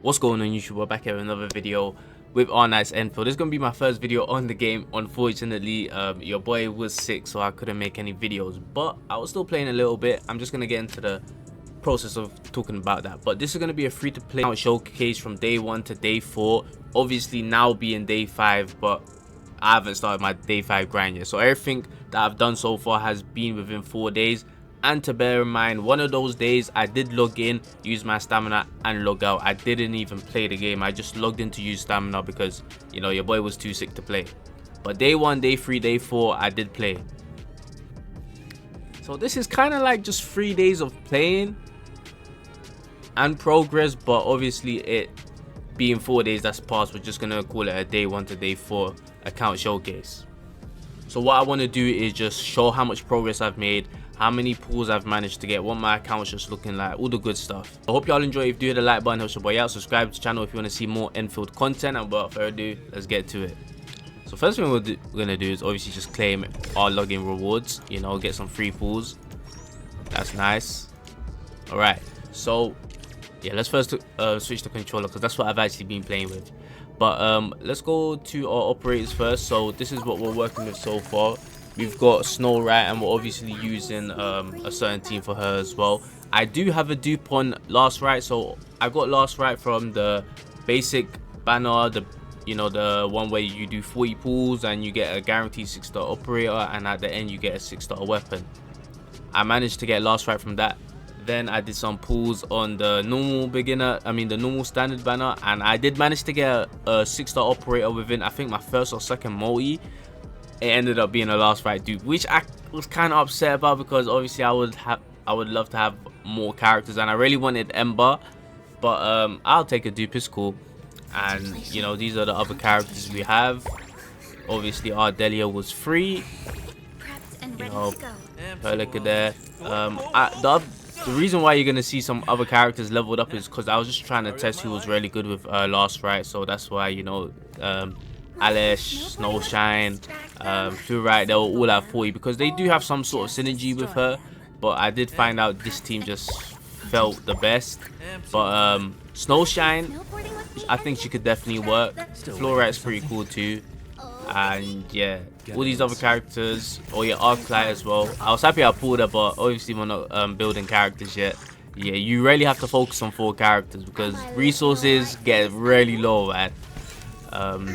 What's going on, YouTube? We're back here with another video with Arknights Endfield. This is going to be my first video on the game. Unfortunately, your boy was sick, so I couldn't make any videos, but I was still playing a little bit. I'm just going to get into the process of talking about that. But this is going to be a free-to-play showcase from day 1 to day 4. Obviously now being day 5, but I haven't started my day 5 grind yet. So everything that I've done so far has been within 4 days. And to bear in mind, one of those days I did log in, use my stamina, and log out. I didn't even play the game. I just logged in to use stamina because, you know, your boy was too sick to play. But day 1, day 3, day 4, I did play. So this is kind of like just 3 days of playing and progress, but obviously it being 4 days that's passed, we're just gonna call it a day 1 to day 4 account showcase. So what I want to do is just show how much progress I've made, how many pulls I've managed to get, what my account's just looking like, all the good stuff. I hope y'all enjoy. If you do, hit the like button, helps your boy out. Subscribe to the channel if you want to see more Endfield content. And without further ado, let's get to it. So first thing we're gonna do is obviously just claim our login rewards, you know, get some free pulls. That's nice. All right, so yeah, let's first switch the controller because that's what I've actually been playing with. But let's go to our operators first. So this is what we're working with so far. We've got Snow Right, and we're obviously using a certain team for her as well. I do have a dupe on Last Right, so I got Last Right from the basic banner, the one where you do 40 pulls and you get a guaranteed 6-star operator, and at the end you get a 6-star weapon. I managed to get Last Right from that. Then I did some pulls on the normal the normal standard banner, and I did manage to get a 6-star operator within, I think, my first or second multi. It ended up being a Last Right dupe, which I was kind of upset about because obviously I would love to have more characters, and I really wanted Ember, but I'll take a dupe, it's cool. And you know, these are the other characters we have. Obviously Ardelia was free, you know, Perlica there. The reason why you're gonna see some other characters leveled up is because I was just trying to test who was really good with Last Right, so that's why, you know, Alish, Snowshine, Feel Right, they were all at 40 because they do have some sort of synergy with her. But I did find out this team just felt the best. But Snowshine, I think she could definitely work. Fluorite's pretty cool too. And yeah, all these other characters. Oh yeah, Arknights as well. I was happy I pulled her, but obviously we're not building characters yet. Yeah, you really have to focus on 4 characters because resources get really low, man.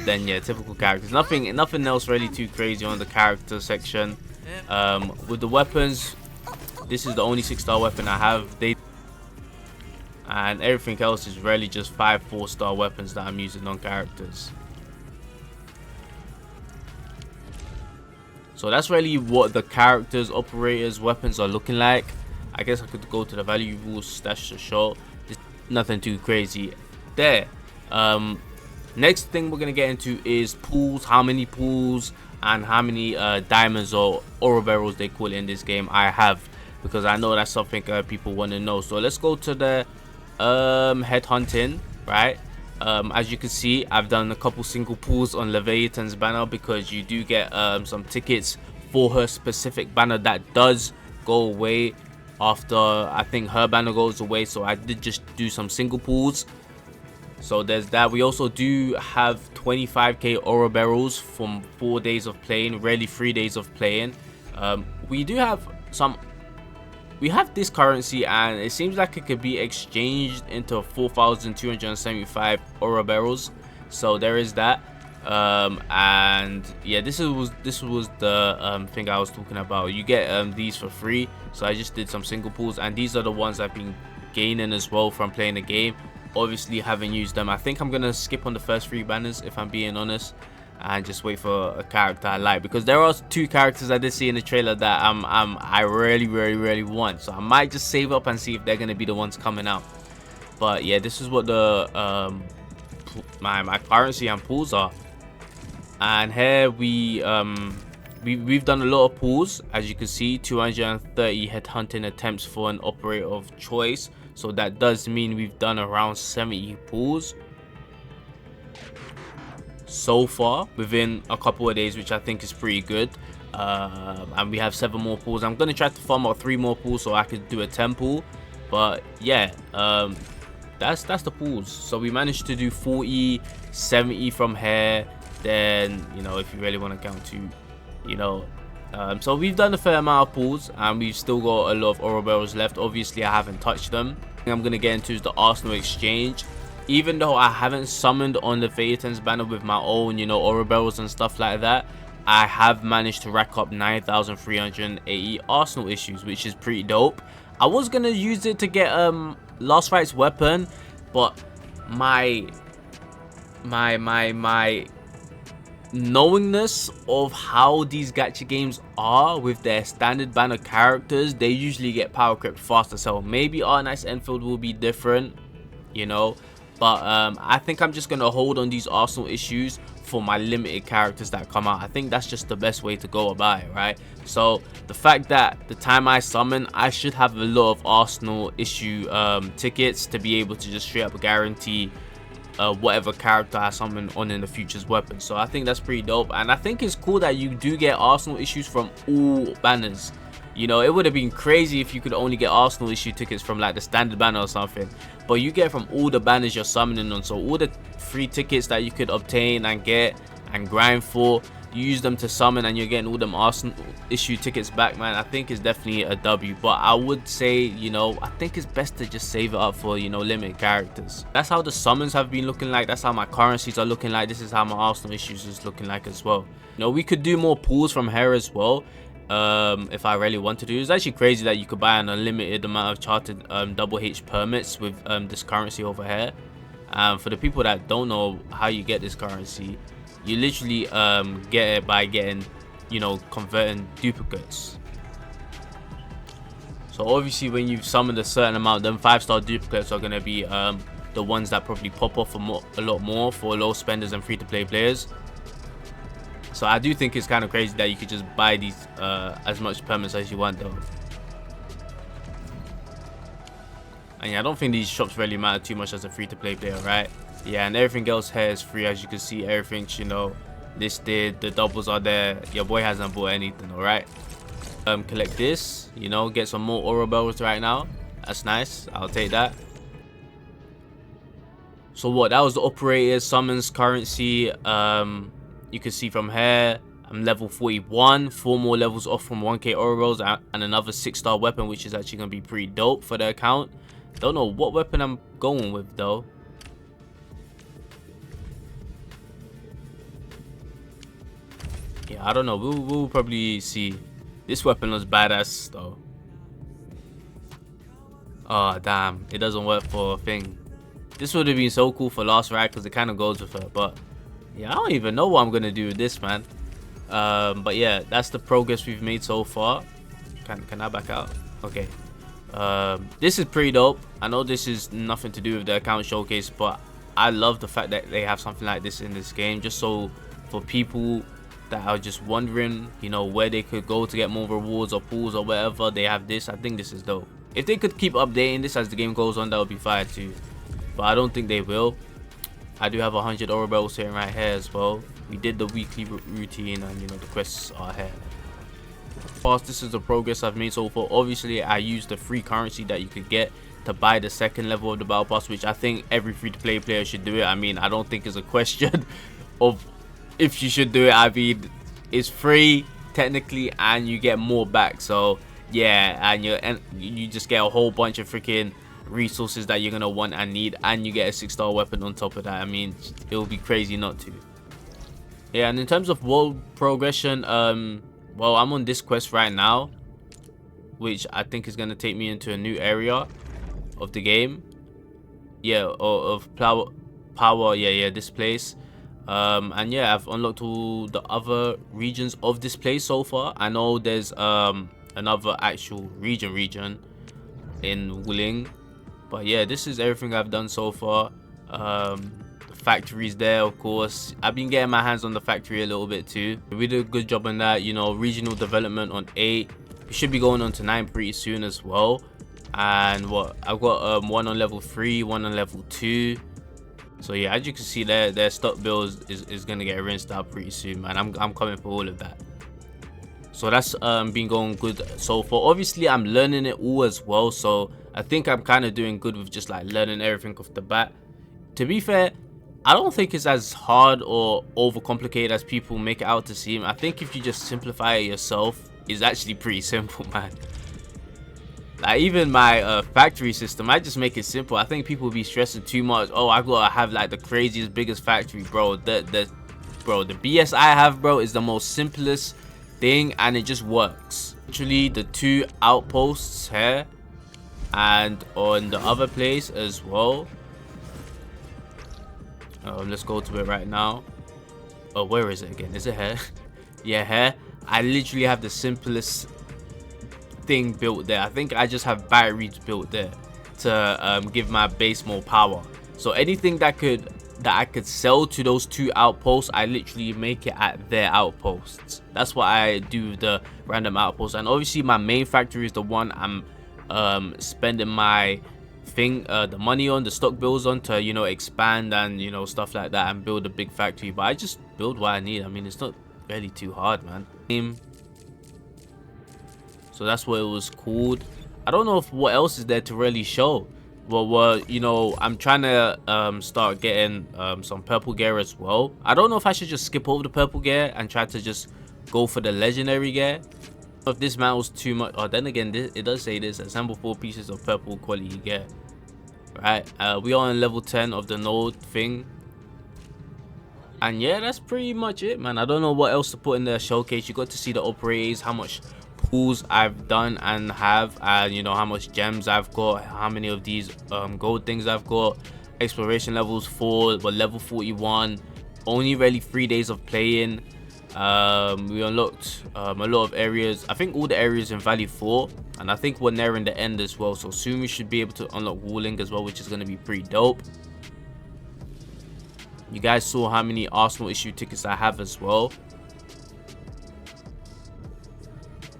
Then yeah, typical characters. Nothing else really too crazy on the character section. With the weapons, this is the only 6-star weapon I have. And everything else is really just 5 4-star weapons that I'm using on characters. So that's really what the characters, operators, weapons are looking like. I guess I could go to the valuable stash to show. There's nothing too crazy there. Next thing we're gonna get into is pools, how many pools and how many diamonds or oro barrels they call it in this game I have, because I know that's something people want to know. So let's go to the head hunting, right? As you can see, I've done a couple single pulls on Leviathan's banner because you do get some tickets for her specific banner that does go away after, I think, her banner goes away. So I did just do some single pulls. So there's that. We also do have 25k oro barrels from 4 days of playing, really 3 days of playing. We have this currency, and it seems like it could be exchanged into 4,275 oro barrels. So there is that. And yeah, this was the thing I was talking about. You get these for free. So I just did some single pulls, and these are the ones I've been gaining as well from playing the game. Obviously haven't used them. I think I'm gonna skip on the first 3 banners if I'm being honest, and just wait for a character I like, because there are 2 characters I did see in the trailer that I really want. So I might just save up and see if they're gonna be the ones coming out. But yeah, this is what the my currency and pools are. And here we've done a lot of pools. As you can see, 230 head hunting attempts for an operator of choice. So that does mean we've done around 70 pulls so far within a couple of days, which I think is pretty good. And we have 7 more pulls. I'm gonna try to farm out 3 more pulls so I could do a 10 pull. But yeah, that's the pools. So we managed to do 40, 70 from here. Then, you know, if you really want to count to, you know, so we've done a fair amount of pools, and we've still got a lot of oro barrels left. Obviously I haven't touched them. I'm gonna get into the Arsenal exchange. Even though I haven't summoned on the Phaeton's banner with my own, you know, oro barrels and stuff like that, I have managed to rack up 9,380 Arsenal issues, which is pretty dope. I was gonna use it to get Last Right's weapon, but my knowingness of how these gacha games are with their standard banner characters, they usually get power crept faster. So maybe Arknights Endfield will be different, you know, but I think I'm just gonna hold on these Arsenal issues for my limited characters that come out. I think that's just the best way to go about it, right? So the fact that the time I summon, I should have a lot of Arsenal issue tickets to be able to just straight up guarantee whatever character I summon on in the future's weapon. So I think that's pretty dope, and I think it's cool that you do get Arsenal issues from all banners. You know, it would have been crazy if you could only get Arsenal issue tickets from like the standard banner or something, but you get from all the banners you're summoning on. So all the free tickets that you could obtain and get and grind for, you use them to summon, and you're getting all them Arsenal issue tickets back, man. I think it's definitely a W, but I would say, you know, I think it's best to just save it up for, you know, limited characters. That's how the summons have been looking like. That's how my currencies are looking like. This is how my Arsenal issues is looking like as well. You know, we could do more pools from here as well. If I really want to do. It's actually crazy that you could buy an unlimited amount of chartered double H permits with this currency over here. For the people that don't know how you get this currency, you literally get it by getting, you know, converting duplicates. So obviously when you've summoned a certain amount, them 5-star duplicates are going to be the ones that probably pop off a lot more for low spenders and free-to-play players. So I do think it's kind of crazy that you could just buy these as much permits as you want though. And yeah, I don't think these shops really matter too much as a free-to-play player, right? Yeah, and everything else here is free. As you can see, everything's, you know, listed. The doubles are there. Your boy hasn't bought anything, all right? Collect this, you know, get some more oro barrels right now. That's nice. I'll take that. So what? That was the operator summons currency. You can see from here, I'm level 41, 4 more levels off from 1k oro rolls, and another 6-star weapon, which is actually gonna be pretty dope for the account. Don't know what weapon I'm going with though. Yeah, I don't know. We'll probably see. This weapon looks badass though. Oh damn, it doesn't work for a thing. This would have been so cool for Last Ride because it kind of goes with her, but yeah, I don't even know what I'm gonna do with this, man. But yeah, that's the progress we've made so far. Can I back out? Okay. This is pretty dope. I know this is nothing to do with the account showcase, but I love the fact that they have something like this in this game, just so for people that are just wondering, you know, where they could go to get more rewards or pools or whatever, they have this. I think this is dope. If they could keep updating this as the game goes on, that would be fire too, but I don't think they will. I do have 100 oro barrels sitting right here as well. We did the weekly routine, and you know, the quests are here. This is the progress I've made so far. Obviously I used the free currency that you could get to buy the second level of the battle pass, which I think every free-to-play player should do it. I mean, I don't think it's a question of if you should do it. I mean, it's free technically, and you get more back. So yeah, and you just get a whole bunch of freaking resources that you're gonna want and need, and you get a 6-star weapon on top of that. I mean, it would be crazy not to. Yeah, and in terms of world progression, well, I'm on this quest right now, which I think is gonna take me into a new area of the game. Yeah, of power. Yeah, this place. And yeah, I've unlocked all the other regions of this place so far. I know there's another actual region in Wuling, but yeah, this is everything I've done so far. Factories there, of course. I've been getting my hands on the factory a little bit too. We did a good job on that. You know, regional development on 8. We should be going on to 9 pretty soon as well. And what, I've got one on level 3, one on level 2. So yeah, as you can see, their stock bills is gonna get rinsed out pretty soon, man. I'm coming for all of that. So that's been going good so far. Obviously I'm learning it all as well, so I think I'm kind of doing good with just like learning everything off the bat. To be fair, I don't think it's as hard or overcomplicated as people make it out to seem. I think if you just simplify it yourself, it's actually pretty simple, man. Like even my factory system, I just make it simple. I think people be stressing too much. Oh, I gotta have like the craziest, biggest factory, bro. The BS I have, bro, is the most simplest thing, and it just works. Literally, the 2 outposts here and on the other place as well. Let's go to it right now. Oh, where is it again? Is it here? Yeah, here. I literally have the simplest thing built there. I think I just have batteries built there to give my base more power. So anything that I could sell to those 2 outposts, I literally make it at their outposts. That's what I do with the random outposts. And obviously my main factory is the one I'm spending my the money on, the stock bills on, to, you know, expand and, you know, stuff like that and build a big factory. But I just build what I need. I mean, it's not really too hard, man. So that's what it was called. I don't know if what else is there to really show. Well, you know, I'm trying to start getting some purple gear as well. I don't know if I should just skip over the purple gear and try to just go for the legendary gear. If this mount was too much. Oh, then again, it does say this: assemble 4 pieces of purple quality gear. Right, we are on level 10 of the node thing, and yeah, that's pretty much it, man. I don't know what else to put in the showcase. You got to see the operators, how much pulls I've done and have, and you know how much gems I've got, how many of these gold things I've got. Exploration levels 4, but level 41. Only really 3 days of playing. We unlocked a lot of areas. I think all the areas in Valley 4, and I think we're nearing the end as well, so soon we should be able to unlock walling as well, which is going to be pretty dope. You guys saw how many Arsenal issue tickets I have as well.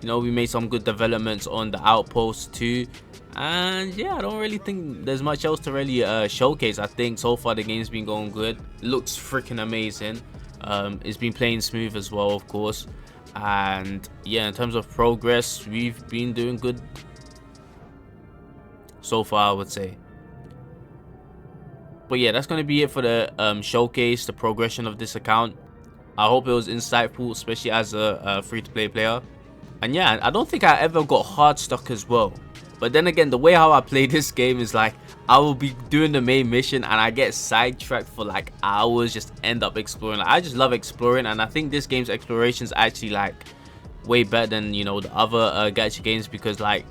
You know, we made some good developments on the outposts too, and yeah, I don't really think there's much else to really showcase. I think so far the game's been going good. Looks freaking amazing. It's been playing smooth as well, of course, and yeah, in terms of progress, we've been doing good so far, I would say. But yeah, that's going to be it for the showcase, the progression of this account. I hope it was insightful, especially as a free-to-play player. And yeah, I don't think I ever got hard stuck as well. But then again, the way how I play this game is like, I will be doing the main mission and I get sidetracked for like hours, just end up exploring. Like, I just love exploring, and I think this game's exploration is actually like way better than, you know, the other gacha games, because like,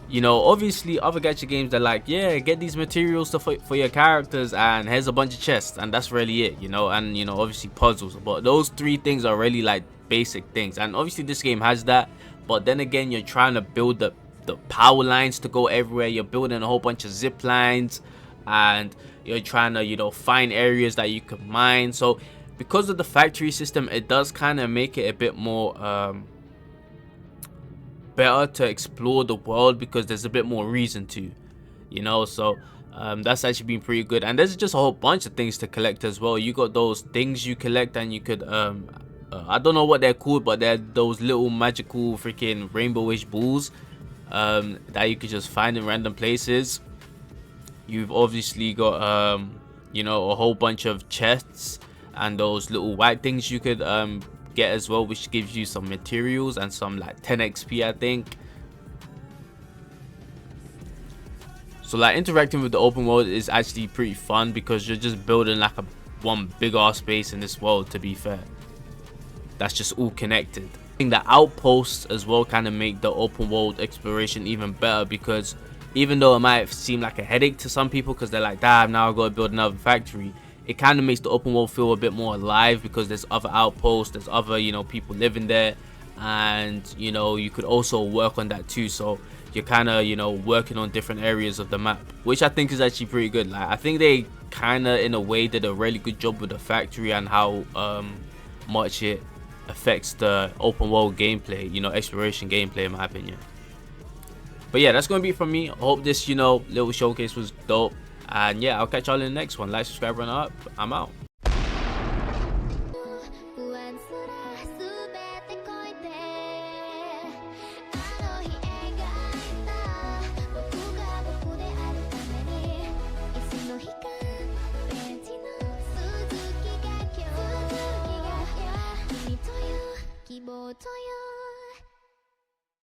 you know, obviously other gacha games, they're like, yeah, get these materials for your characters and here's a bunch of chests, and that's really it, you know, and you know, obviously puzzles. But those 3 things are really like basic things, and obviously this game has that. But then again, you're trying to build the power lines to go everywhere. You're building a whole bunch of zip lines, and you're trying to, you know, find areas that you can mine. So because of the factory system, it does kind of make it a bit more better to explore the world, because there's a bit more reason to, you know. So that's actually been pretty good, and there's just a whole bunch of things to collect as well. You got those things you collect, and you could I don't know what they're called, but they're those little magical freaking rainbowish balls that you could just find in random places. You've obviously got you know, a whole bunch of chests and those little white things you could get as well, which gives you some materials and some like 10 XP, I think. So like interacting with the open world is actually pretty fun, because you're just building like one big ass space in this world, to be fair, that's just all connected. I think the outposts as well kind of make the open world exploration even better, because even though it might seem like a headache to some people, because they're like, damn, now I've got to build another factory, it kind of makes the open world feel a bit more alive, because there's other outposts, there's other, you know, people living there, and you know, you could also work on that too. So you're kind of, you know, working on different areas of the map, which I think is actually pretty good. Like, I think they kind of in a way did a really good job with the factory and how much it affects the open world gameplay, you know, exploration gameplay, in my opinion. But yeah, that's gonna be it from me. I hope this, you know, little showcase was dope, and yeah, I'll catch y'all in the next one. Like, subscribe, run up. I'm out. your tire.